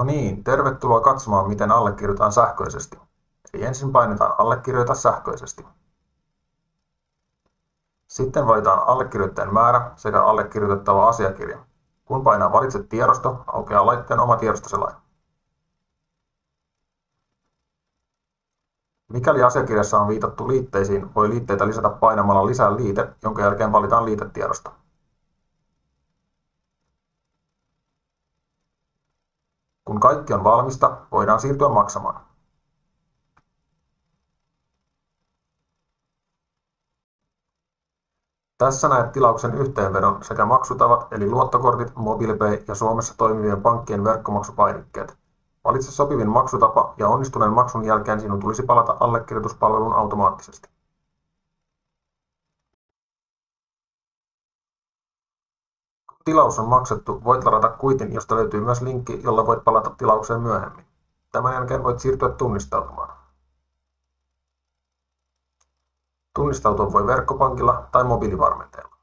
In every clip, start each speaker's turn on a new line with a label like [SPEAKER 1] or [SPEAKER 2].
[SPEAKER 1] No niin, tervetuloa katsomaan, miten allekirjoitetaan sähköisesti. Eli ensin painetaan allekirjoita sähköisesti. Sitten valitaan allekirjoittajien määrä sekä allekirjoitettava asiakirja. Kun painaa valitse tiedosto, aukeaa laitteen oma tiedostoselain. Mikäli asiakirjassa on viitattu liitteisiin, voi liitteitä lisätä painamalla lisää liite, jonka jälkeen valitaan liitetiedosto. Kun kaikki on valmista, voidaan siirtyä maksamaan. Tässä näet tilauksen yhteenvedon sekä maksutavat eli luottokortit, MobilePay ja Suomessa toimivien pankkien verkkomaksupainikkeet. Valitse sopivin maksutapa ja onnistuneen maksun jälkeen sinun tulisi palata allekirjoituspalveluun automaattisesti. Kun tilaus on maksettu, voit ladata kuitin, josta löytyy myös linkki, jolla voit palata tilaukseen myöhemmin. Tämän jälkeen voit siirtyä tunnistautumaan. Tunnistautua voi verkkopankilla tai mobiilivarmenteella.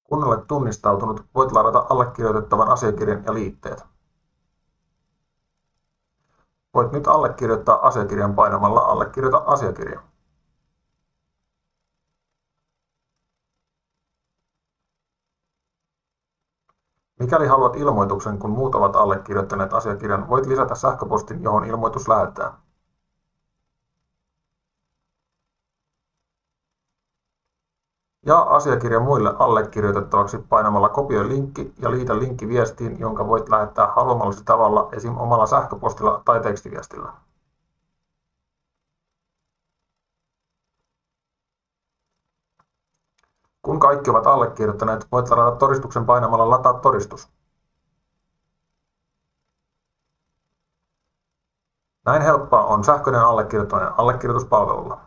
[SPEAKER 1] Kun olet tunnistautunut, voit ladata allekirjoitettavan asiakirjan ja liitteet. Voit nyt allekirjoittaa asiakirjan painamalla allekirjoita asiakirja. Mikäli haluat ilmoituksen, kun muut ovat allekirjoittaneet asiakirjan, voit lisätä sähköpostin, johon ilmoitus lähetetään. Jaa asiakirja muille allekirjoitettavaksi painamalla kopioi linkki ja liitä linkki viestiin, jonka voit lähettää haluamallasi tavalla, esim. Omalla sähköpostilla tai tekstiviestillä. Kun kaikki ovat allekirjoittaneet, voit ladata todistuksen painamalla lataa todistus. Näin helppoa on sähköinen allekirjoittaminen allekirjoituspalvelulla.